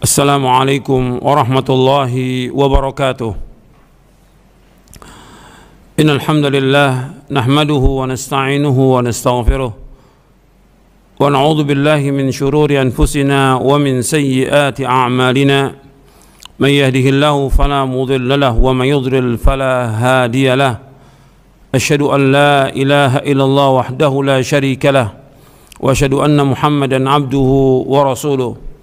Assalamualaikum warahmatullahi wabarakatuh. Innal hamdalillah nahmaduhu wa nasta'inuhu wa nastaghfiruh wa na'udzu billahi min shururi anfusina wa min sayyiati a'malina. Man yahdihillahu fala mudilla lahu wa man yudlil fala hadiya lahu. Asyhadu an la ilaha illallah wahdahu la syarika lahu wa asyhadu anna Muhammadan abduhu wa rasuluh.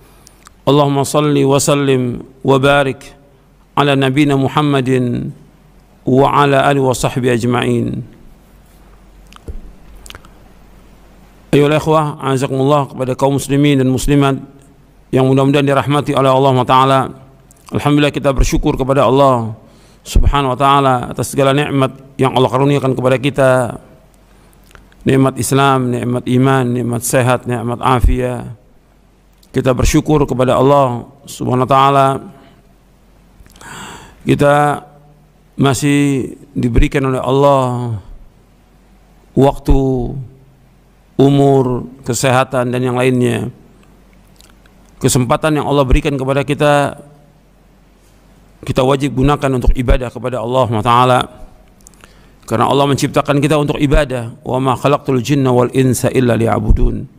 Allahumma salli wa sallim wa barik ala nabina Muhammadin wa ala alihi wa sahbihi ajma'in. Ayolah ikhwah, azakumullah, kepada kaum muslimin dan muslimat yang mudah-mudahan dirahmati oleh Allah Ta'ala. Alhamdulillah, kita bersyukur kepada Allah Subhanahu wa Ta'ala atas segala nikmat yang Allah karuniakan kepada kita. Nikmat Islam, nikmat iman, nikmat sehat, nikmat afiat. Kita bersyukur kepada Allah Subhanahu wa Ta'ala. Kita masih diberikan oleh Allah waktu, umur, kesehatan dan yang lainnya. Kesempatan yang Allah berikan kepada kita, kita wajib gunakan untuk ibadah kepada Allah Subhanahu wa Ta'ala. Karena Allah menciptakan kita untuk ibadah. Wa ma khalaqtul jinna wal insa illa liya'budun.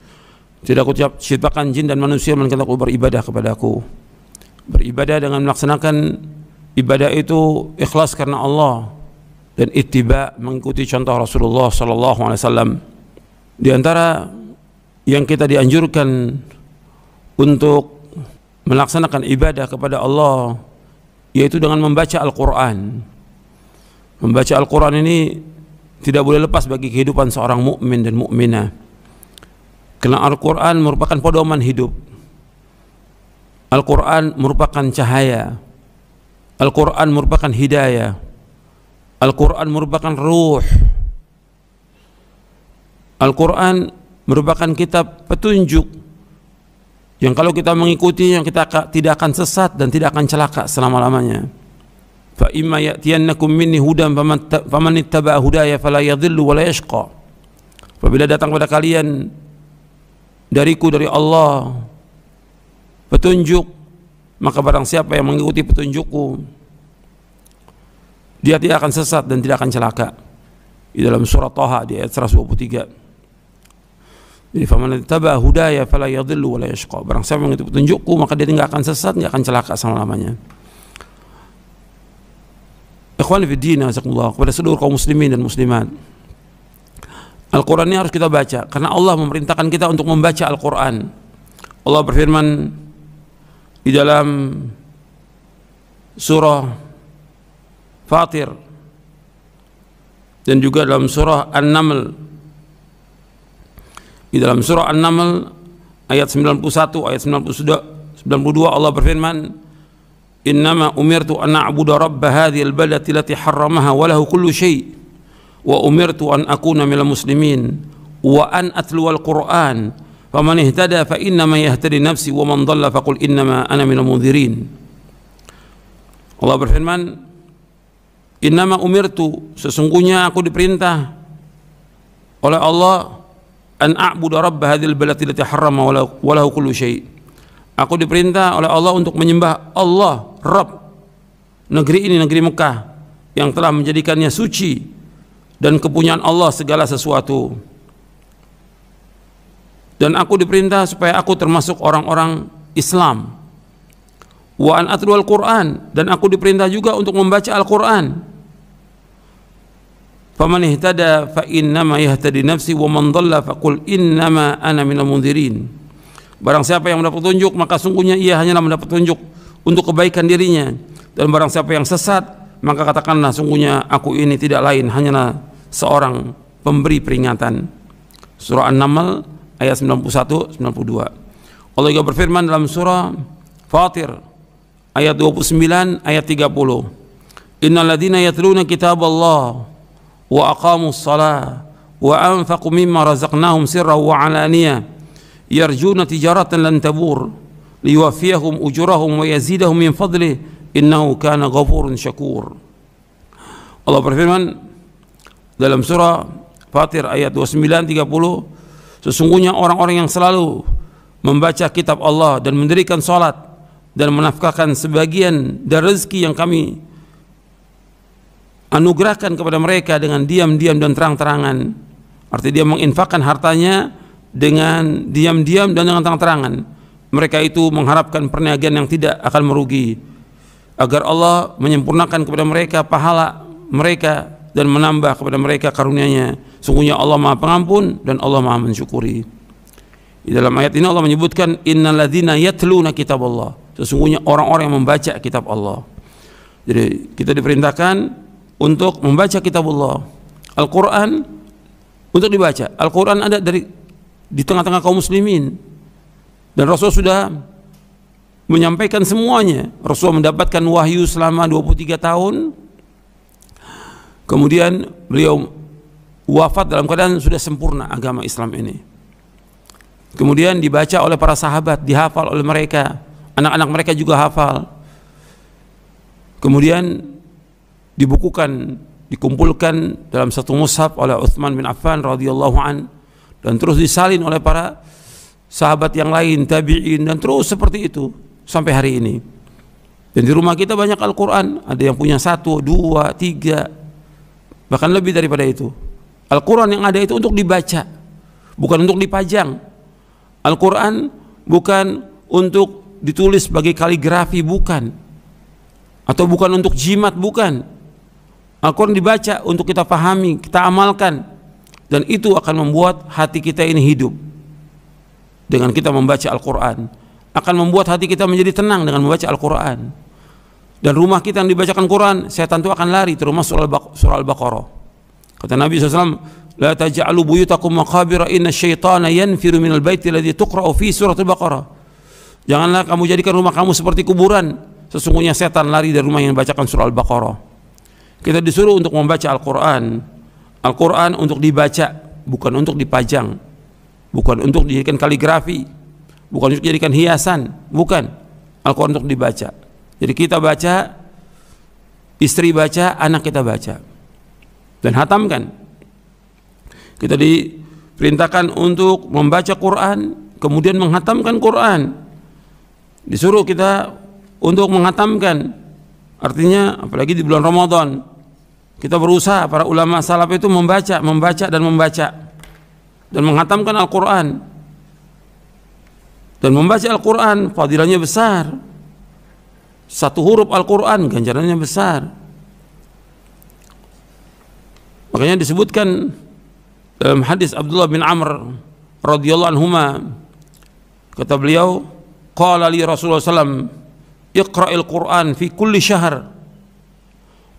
Tidak aku ciptakan jin dan manusia melainkan aku beribadah kepadaku. Beribadah dengan melaksanakan ibadah itu ikhlas karena Allah dan ittiba, mengikuti contoh Rasulullah sallallahu alaihi wasallam. Di antara yang kita dianjurkan untuk melaksanakan ibadah kepada Allah yaitu dengan membaca Al-Qur'an. Membaca Al-Qur'an ini tidak boleh lepas bagi kehidupan seorang mukmin dan mukminah. Karena Al-Quran merupakan pedoman hidup. Al-Quran merupakan cahaya. Al-Quran merupakan hidayah. Al-Quran merupakan ruh. Al-Quran merupakan kitab petunjuk yang kalau kita mengikuti, yang kita tidak akan sesat dan tidak akan celaka selama-lamanya. Fa imma ya'tiyannakum minni hudan faman ittaba'a hudaya fala yadhillu wa la yashqa. Apabila datang kepada kalian dariku, dari Allah, petunjuk, maka barang siapa yang mengikuti petunjukku, dia tidak akan sesat dan tidak akan celaka. Di dalam surah Thaha di ayat 123. Jadi faman ittaba'a hudaya fala yadhillu wa la yashqa. Barang siapa yang mengikuti petunjukku, maka dia tidak akan sesat, tidak akan celaka selama-lamanya. Ikhwan fi din, jazakumullah, kepada seluruh kaum muslimin dan muslimat. Al-Quran ini harus kita baca karena Allah memerintahkan kita untuk membaca Al-Quran. Allah berfirman di dalam surah Fatir dan juga dalam surah An-Naml. Di dalam surah An-Naml ayat 91, ayat 92 Allah berfirman, "Innama umirtu an a'budu rabb hadhihi al-baldati allati harramaha wa lahu kullu syai'. Wa umirtu an akuna minal muslimin wa an atluwal Qur'an faman ihtada fa innama yahtadi nafsi wa man dhalla faqul innama ana minal mundhirin." Allah berfirman, "Innama umirtu," sesungguhnya aku diperintah oleh Allah, "an a'budu rabb hadzal balati allati harrama wa lahu kullu syai'." Aku diperintah oleh Allah untuk menyembah Allah, Rabb negeri ini, negeri Mekah yang telah menjadikannya suci dan kepunyaan Allah segala sesuatu. Dan aku diperintah supaya aku termasuk orang-orang Islam. Wa an atluwal Qur'an, dan aku diperintah juga untuk membaca Al-Qur'an. Faman ihtada fa innama yahtadi nafsi wa man dhalla faqul innama ana minal mundhirin. Barang siapa yang mendapat petunjuk, maka sungguhnya ia hanyalah mendapat petunjuk untuk kebaikan dirinya. Dan barang siapa yang sesat, maka katakanlah sungguhnya aku ini tidak lain hanyalah seorang pemberi peringatan. Surah An-Naml ayat 91-92. Allah juga berfirman dalam surah Fatir ayat 29 ayat 30. Innal ladzina yatluna kitaballah wa aqamus shalah wa anfaqu mimma razaqnahum sirran wa alaniyah yarjuna tijaratan lan tabur liwaffiyahum ujurahum wa yazidahum min fadlih innahu kana ghafurun syakur. Allah berfirman dalam surah Fatir ayat 29-30, sesungguhnya orang-orang yang selalu membaca kitab Allah dan mendirikan salat, dan menafkahkan sebagian dari rezeki yang kami anugerahkan kepada mereka dengan diam-diam dan terang-terangan. Artinya dia menginfakkan hartanya dengan diam-diam dan dengan terang-terangan. Mereka itu mengharapkan perniagaan yang tidak akan merugi, agar Allah menyempurnakan kepada mereka pahala mereka dan menambah kepada mereka karunia-Nya. Sungguhnya Allah Maha Pengampun dan Allah Maha Mensyukuri. Di dalam ayat ini Allah menyebutkan innalladzina yatluna kitaballah. Sesungguhnya orang-orang yang membaca kitab Allah. Jadi kita diperintahkan untuk membaca kitab Allah. Al-Quran untuk dibaca. Al-Quran ada di tengah-tengah kaum muslimin, dan Rasul sudah menyampaikan semuanya. Rasul mendapatkan wahyu selama 23 tahun. Kemudian beliau wafat dalam keadaan sudah sempurna agama Islam ini. Kemudian dibaca oleh para sahabat, dihafal oleh mereka, anak-anak mereka juga hafal. Kemudian dibukukan, dikumpulkan dalam satu mushaf oleh Utsman bin Affan radhiyallahu an, dan terus disalin oleh para sahabat yang lain, tabi'in, dan terus seperti itu sampai hari ini. Dan di rumah kita banyak Al-Quran, ada yang punya 1, 2, 3, bahkan lebih daripada itu. Al-Quran yang ada itu untuk dibaca, bukan untuk dipajang. Al-Quran bukan untuk ditulis sebagai kaligrafi, bukan, atau bukan untuk jimat, bukan. Al-Quran dibaca untuk kita pahami, kita amalkan, dan itu akan membuat hati kita ini hidup. Dengan kita membaca Al-Quran akan membuat hati kita menjadi tenang dengan membaca Al-Quran. Dan rumah kita yang dibacakan Quran, setan itu akan lari, termasuk surah Al-Baqarah. Kata Nabi SAW, la taj'alu buyutakum maqabira inna syaitana yanfiru minal baiti alladhi tuqra'u fi surah Al-Baqarah. Janganlah kamu jadikan rumah kamu seperti kuburan, sesungguhnya setan lari dari rumah yang dibacakan surah Al-Baqarah. Kita disuruh untuk membaca Al-Quran. Al-Quran untuk dibaca, bukan untuk dipajang, bukan untuk dijadikan kaligrafi, bukan untuk dijadikan hiasan, bukan. Al-Quran untuk dibaca. Jadi kita baca, istri baca, anak kita baca, dan hatamkan. Kita diperintahkan untuk membaca Quran, kemudian menghatamkan Quran. Disuruh kita untuk menghatamkan. Artinya apalagi di bulan Ramadan, kita berusaha, para ulama salaf itu membaca dan menghatamkan Al-Quran. Dan membaca Al-Quran fadilahnya besar. Satu huruf Al-Quran ganjarannya besar. Makanya disebutkan dalam hadis Abdullah bin Amr radhiyallahu anhuma, kata beliau, qala li Rasulullah sallam, iqra'il Quran fi kulli syahr.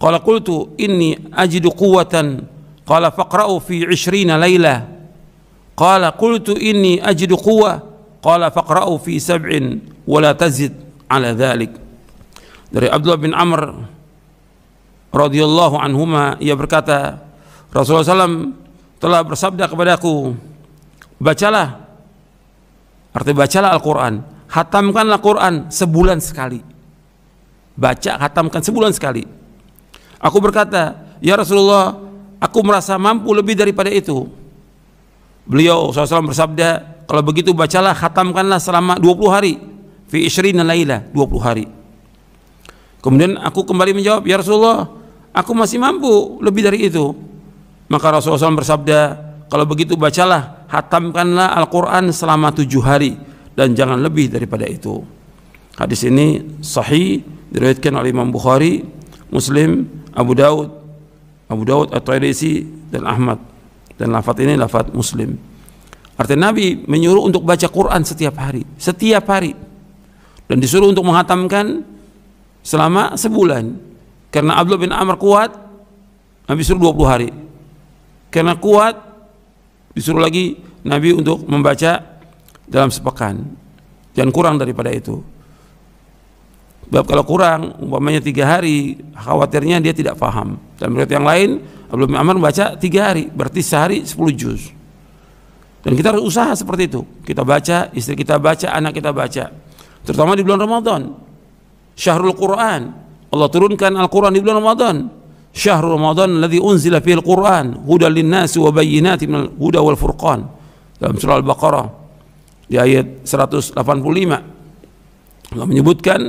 Qala qultu inni ajidu quwwatan. Qala faqra'u fi 20 lailah. Qala qultu inni ajidu quwwah. Qala faqra'u fi 7 wa la tazid ala dhalik. Dari Abdullah bin Amr radhiyallahu anhuma, ia berkata, Rasulullah SAW telah bersabda kepadaku, bacalah, artinya bacalah Al-Quran, hatamkanlah Quran sebulan sekali. Baca, hatamkan sebulan sekali. Aku berkata, ya Rasulullah, aku merasa mampu lebih daripada itu. Beliau SAW bersabda, kalau begitu bacalah, hatamkanlah selama 20 hari. Fi 20 lailah, 20 hari. Kemudian aku kembali menjawab, ya Rasulullah, aku masih mampu lebih dari itu. Maka Rasulullah SAW bersabda, kalau begitu bacalah, hatamkanlah Al-Quran selama 7 hari, dan jangan lebih daripada itu. Hadis ini sahih, diriwayatkan oleh Imam Bukhari, Muslim, Abu Daud, At-Tirmidzi, dan Ahmad. Dan lafaz ini lafaz Muslim. Artinya Nabi menyuruh untuk baca Quran setiap hari, dan disuruh untuk menghatamkan selama sebulan. Karena Abdullah bin Amr kuat, Nabi suruh 20 hari. Karena kuat, disuruh lagi Nabi untuk membaca dalam sepekan. Jangan kurang daripada itu. Sebab kalau kurang, umpamanya 3 hari, khawatirnya dia tidak paham. Dan riwayat yang lain, Abdullah bin Amr membaca 3 hari, berarti sehari 10 juz. Dan kita harus usaha seperti itu. Kita baca, istri kita baca, anak kita baca. Terutama di bulan Ramadan. Syahrul Quran. Allah turunkan Al-Quran di bulan Ramadan. Syahrul Ramadan alladzi unzila fihil Quran hudan linnasi wa bayyinatin minal huda wal furqan. Dalam surah Al-Baqarah di ayat 185. Allah menyebutkan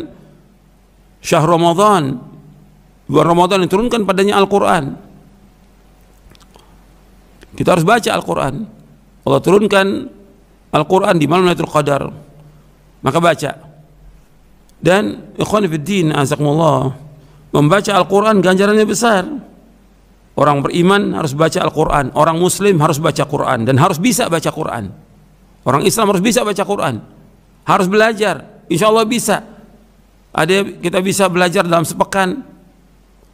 syahr Ramadan, bulan Ramadan diturunkan padanya Al-Quran. Kita harus baca Al-Quran. Allah turunkan Al-Quran di malam Lailatul Qadar, maka baca. Dan ikhwan fiddin azakumullah, membaca Al-Quran ganjarannya besar. Orang beriman harus baca Al-Quran, orang muslim harus baca Quran, dan harus bisa baca Quran. Orang Islam harus bisa baca Quran, harus belajar, insya Allah bisa. Ada kita bisa belajar dalam sepekan,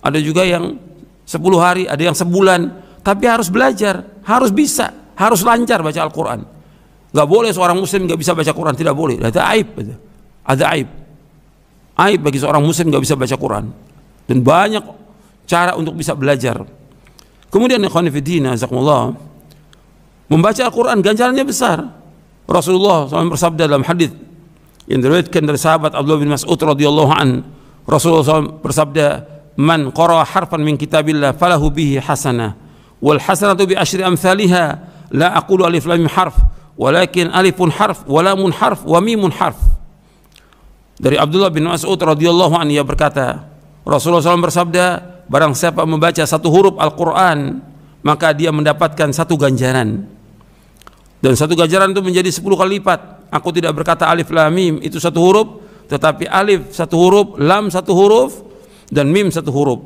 ada juga yang 10 hari, ada yang sebulan, tapi harus belajar, harus bisa, harus lancar baca Al-Quran. Gak boleh seorang muslim gak bisa baca Quran, tidak boleh, ada aib, ada aib. Aib bagi seorang muslim gak bisa baca Quran. Dan banyak cara untuk bisa belajar. Kemudian ikhwan fillah jazakumullah, membaca Al-Quran ganjarannya besar. Rasulullah SAW bersabda dalam hadis yang diriwayatkan dari sahabat Abdullah bin Mas'ud radhiyallahu an, Rasulullah SAW bersabda, "Man qara harfan min kitabillah falahu bihi hasanah, wal hasanatu bi asyri amsalha, la aqulu alif lam mim harf, walakin alifun harf, wa lamun harf, wa mimun harf." Dari Abdullah bin Mas'ud radhiyallahu an, ia berkata, Rasulullah SAW bersabda, barang siapa membaca satu huruf Al-Quran, maka dia mendapatkan satu ganjaran, dan satu ganjaran itu menjadi 10 kali lipat. Aku tidak berkata alif lam mim itu satu huruf, tetapi alif satu huruf, lam satu huruf, dan mim satu huruf.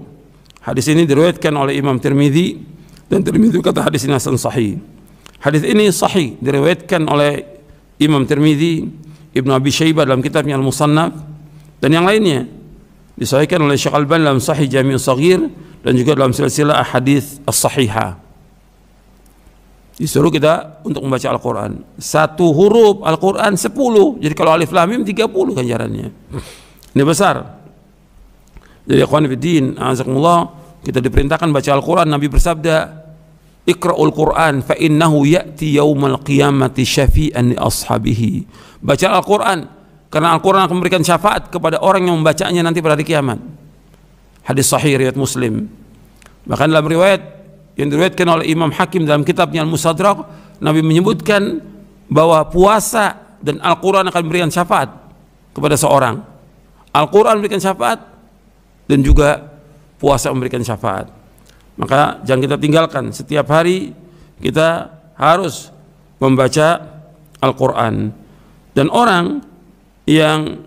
Hadis ini diriwayatkan oleh Imam Tirmidzi, dan Tirmidzi kata hadis ini hasan sahih. Hadis ini sahih diriwayatkan oleh Imam Tirmidzi, Ibnu Abi Syaibah dalam kitabnya Al-Musannaf, dan yang lainnya. Disahihkan oleh Syekh Al-Albani dalam Sahih Jami' Shaghir, dan juga dalam silsilah hadis as-sahihah. Disuruh kita untuk membaca Al-Quran, satu huruf Al-Quran 10. Jadi kalau alif lam mim 30 ganjarannya. Ini besar. Jadi ikhwan fiddin azakumullah, kita diperintahkan baca Al-Quran. Nabi bersabda, "Iqra'ul Quran fa innahu ya'ti yaumal qiyamati syafi'an li ashabihi." Baca Al-Quran, karena Al-Quran akan memberikan syafaat kepada orang yang membacanya nanti pada hari kiamat. Hadis sahih riwayat Muslim. Bahkan dalam riwayat yang diriwayatkan oleh Imam Hakim dalam kitabnya Al-Mustadrak, Nabi menyebutkan bahwa puasa dan Al-Quran akan memberikan syafaat kepada seorang. Al-Quran memberikan syafaat, dan juga puasa memberikan syafaat. Maka jangan kita tinggalkan, setiap hari kita harus membaca Al-Quran. Dan orang yang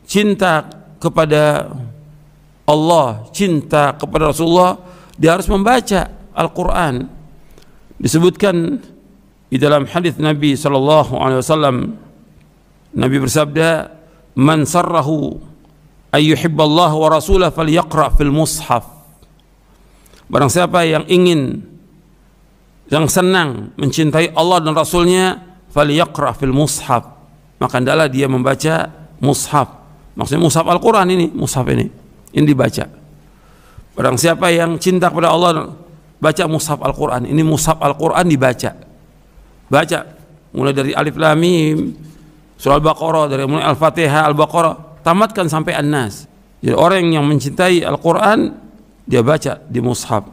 cinta kepada Allah, cinta kepada Rasulullah, dia harus membaca Al-Quran. Disebutkan di dalam hadis Nabi SAW, Nabi bersabda, "Man sarrahu ayyuhibballah wa rasulah falyaqra fil mushaf." Barang siapa yang ingin, yang senang mencintai Allah dan Rasulnya, falyaqra fil mushaf, maka hendaklah dia membaca mushaf. Maksudnya mushaf Al-Quran ini, mushaf ini dibaca. Barang siapa yang cinta kepada Allah, baca mushaf Al-Quran. Ini mushaf Al-Quran dibaca. Baca mulai dari alif lam mim, surah Al-Baqarah, dari mulai Al-Fatihah, Al-Baqarah, tamatkan sampai An-Nas. Jadi orang yang mencintai Al-Quran, dia baca di mushaf.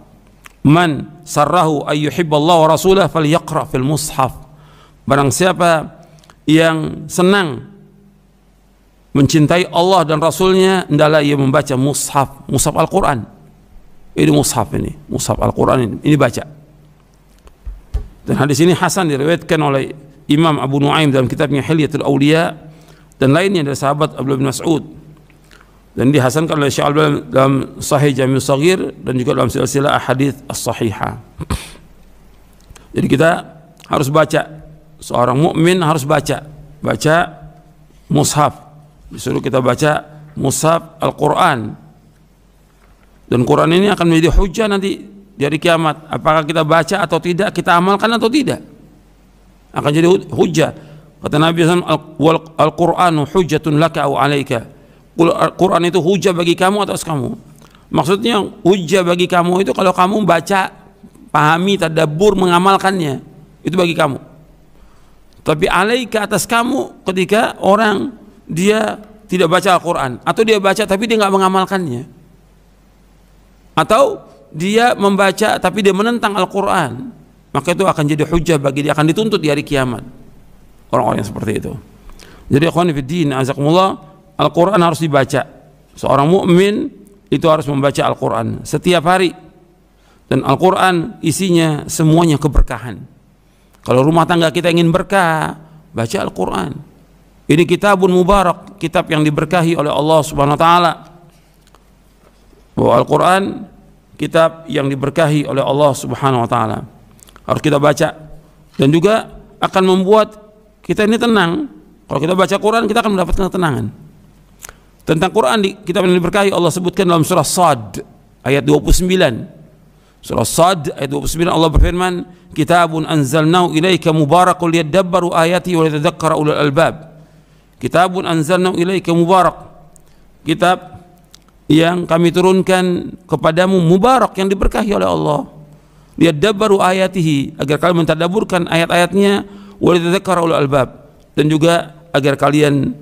Man sarrahu ayyuhibballahu wa rasulah falyaqra fil mushaf. Barang siapa yang senang mencintai Allah dan Rasulnya, hendaklah ia membaca mushaf, mushaf Al-Quran. Ini mushaf, ini mushaf Al-Quran ini baca. Dan hadis ini hasan diriwayatkan oleh Imam Abu Nuaim dalam kitabnya Hilyatul Awliya, dan lainnya dari sahabat Abdullah bin Mas'ud, dan dihasankan oleh Syekh Al-Albani dalam Sahih Jami' Shaghir, dan juga dalam silsilah hadis as-sahihah. Jadi kita harus baca, seorang mukmin harus baca mushaf. Disuruh kita baca mushaf Al-Quran. Dan Quran ini akan menjadi hujah nanti di hari kiamat. Apakah kita baca atau tidak, kita amalkan atau tidak, akan jadi hujah. Kata Nabi SAW, Al-Quranu hujjatun laka au alaika. Quran itu hujah bagi kamu atau atas kamu. Maksudnya hujah bagi kamu itu kalau kamu baca, pahami, tadabbur, mengamalkannya, itu bagi kamu. Tapi alaika, atas kamu, ketika orang dia tidak baca Al-Quran, atau dia baca tapi dia nggak mengamalkannya, atau dia membaca tapi dia menentang Al-Quran, maka itu akan jadi hujah bagi dia, akan dituntut di hari kiamat orang-orang yang seperti itu. Jadi ikhwan fillah azakumullah, Al-Quran harus dibaca. Seorang mukmin itu harus membaca Al-Quran setiap hari. Dan Al-Quran isinya semuanya keberkahan. Kalau rumah tangga kita ingin berkah, baca Al-Quran. Ini kitabun mubarak, kitab yang diberkahi oleh Allah Subhanahu wa taala. Bahwa Al-Quran kitab yang diberkahi oleh Allah Subhanahu wa taala. Harus kita baca, dan juga akan membuat kita ini tenang. Kalau kita baca Quran, kita akan mendapatkan ketenangan. Tentang Quran di kitab yang diberkahi, Allah sebutkan dalam surah Shad ayat 29. Surah Shad ayat 29, Allah berfirman, "Kitabun anzalnahu ilaika mubarakun liyadabbaru ayati wa liyatadzakkara ulul albab." Kitabun anzalnahu ilaika mubarak, kitab yang kami turunkan kepadamu mubarak, yang diberkahi oleh Allah. Liyadabbaru ayatihi, agar kalian mentadabburkan ayat-ayatnya, wa liyatadzakkara ulul albab, dan juga agar kalian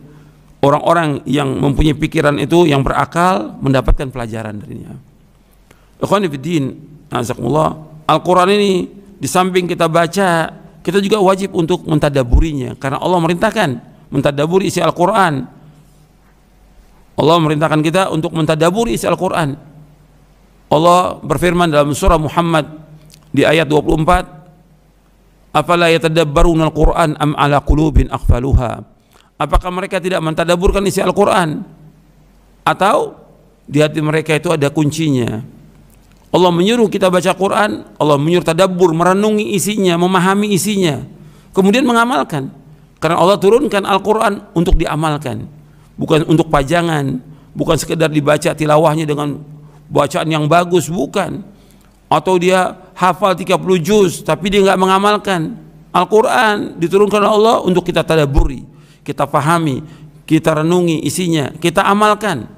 orang-orang yang mempunyai pikiran itu, yang berakal, mendapatkan pelajaran darinya. Ikhwani fiddin, azakumullah, Al-Quran ini di samping kita baca, kita juga wajib untuk mentadaburinya, karena Allah merintahkan mentadaburi isi Al-Quran. Allah merintahkan kita untuk mentadaburi isi Al-Quran. Allah berfirman dalam surah Muhammad di ayat 24, "Afala yatadabbaruna al-Quran am ala qulubin aqfaluha?" Apakah mereka tidak mentadabburkan isi Al-Quran, atau di hati mereka itu ada kuncinya? Allah menyuruh kita baca Quran, Allah menyuruh tadabbur, merenungi isinya, memahami isinya, kemudian mengamalkan. Karena Allah turunkan Al-Quran untuk diamalkan, bukan untuk pajangan, bukan sekedar dibaca tilawahnya dengan bacaan yang bagus, bukan. Atau dia hafal 30 juz tapi dia nggak mengamalkan. Al-Quran diturunkan oleh Allah untuk kita tadabburi, kita pahami, kita renungi isinya, kita amalkan.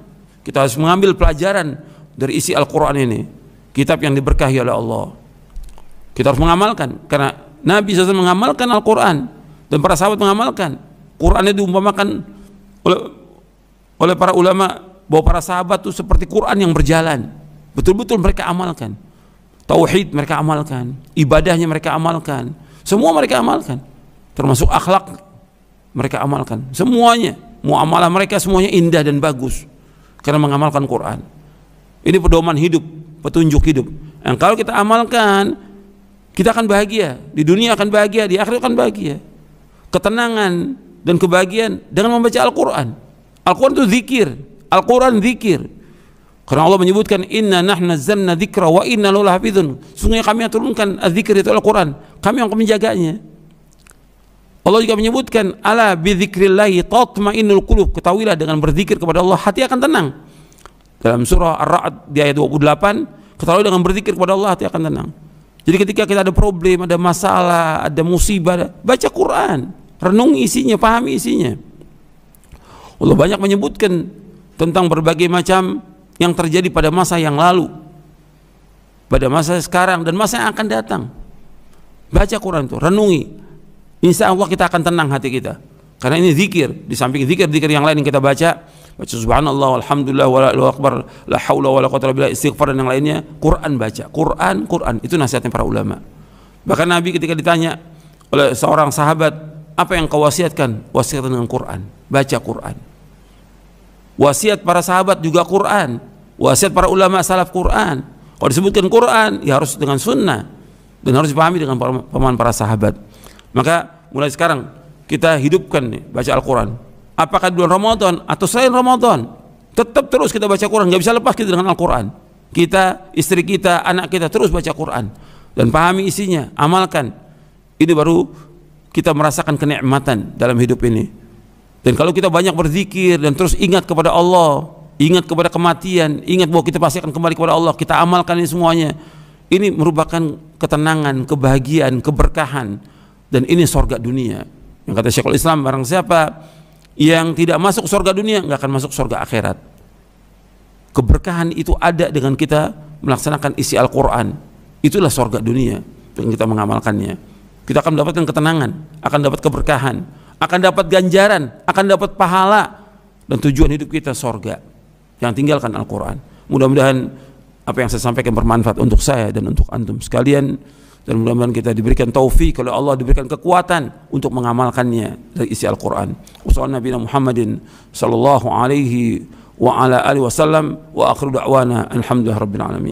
Kita harus mengambil pelajaran dari isi Al-Quran ini, kitab yang diberkahi oleh Allah. Kita harus mengamalkan, karena Nabi SAW mengamalkan Al-Quran, dan para sahabat mengamalkan. Quran itu diumpamakan oleh para ulama bahwa para sahabat itu seperti Quran yang berjalan. Betul-betul mereka amalkan. Tauhid mereka amalkan, ibadahnya mereka amalkan, semua mereka amalkan, termasuk akhlak mereka amalkan, semuanya. Muamalah mereka semuanya indah dan bagus karena mengamalkan Quran. Ini pedoman hidup, petunjuk hidup. Yang kalau kita amalkan, kita akan bahagia di dunia, akan bahagia di akhirat, akan bahagia. Ketenangan dan kebahagiaan dengan membaca Al-Quran. Al-Quran itu zikir, Al-Quran zikir. Karena Allah menyebutkan, "Inna nahnu nazzalna dzikra wa inna lahu lahafizun." Sungguhnya kami yang turunkan az-zikr itu Al-Quran, kami yang akan menjaganya. Allah juga menyebutkan, "Ala bi dzikrillahi tatma'innul qulub." Ketahuilah dengan berzikir kepada Allah hati akan tenang. Dalam surah Ar-Ra'd di ayat 28, ketahuilah dengan berzikir kepada Allah hati akan tenang. Jadi ketika kita ada problem, ada masalah, ada musibah, baca Quran, renungi isinya, pahami isinya. Allah banyak menyebutkan tentang berbagai macam yang terjadi pada masa yang lalu, pada masa sekarang, dan masa yang akan datang. Baca Quran itu, renungi. Insya Allah kita akan tenang hati kita, karena ini zikir. Di samping zikir-zikir yang lain yang kita baca subhanallah, alhamdulillah, wallahu akbar, la haula wala quwwata illa billah, istighfar dan yang lainnya, Quran baca. Quran itu nasihatnya para ulama. Bahkan Nabi ketika ditanya oleh seorang sahabat, "Apa yang kau wasiatkan?" "Wasiatkan dengan Quran." Baca Quran. Wasiat para sahabat juga Quran, wasiat para ulama salaf Quran. Kalau disebutkan Quran, ya harus dengan sunnah, dan harus dipahami dengan pemahaman para sahabat. Maka mulai sekarang kita hidupkan nih, baca Al-Quran. Apakah di bulan Ramadan atau selain Ramadan, tetap terus kita baca Quran. Nggak bisa lepas kita dengan Al-Quran. Kita, istri kita, anak kita terus baca Quran dan pahami isinya, amalkan. Ini baru kita merasakan kenikmatan dalam hidup ini. Dan kalau kita banyak berzikir dan terus ingat kepada Allah, ingat kepada kematian, ingat bahwa kita pasti akan kembali kepada Allah, kita amalkan ini semuanya. Ini merupakan ketenangan, kebahagiaan, keberkahan, dan ini surga dunia. Yang kata Syekhul Islam, barang siapa yang tidak masuk surga dunia, nggak akan masuk surga akhirat. Keberkahan itu ada dengan kita melaksanakan isi Al-Quran. Itulah surga dunia dengan kita mengamalkannya. Kita akan mendapatkan ketenangan, akan dapat keberkahan, akan dapat ganjaran, akan dapat pahala, dan tujuan hidup kita surga. Yang tinggalkan Al-Quran. Mudah-mudahan apa yang saya sampaikan bermanfaat untuk saya dan untuk antum sekalian. dan mudah-mudahan kita diberikan taufik oleh Allah, diberikan kekuatan untuk mengamalkannya dari isi Al-Quran. Wassalamualaikum Muhammadin sallallahu alaihi wa ala alihi wasallam wa akhiru da'wana alhamdulillah rabbil alamin.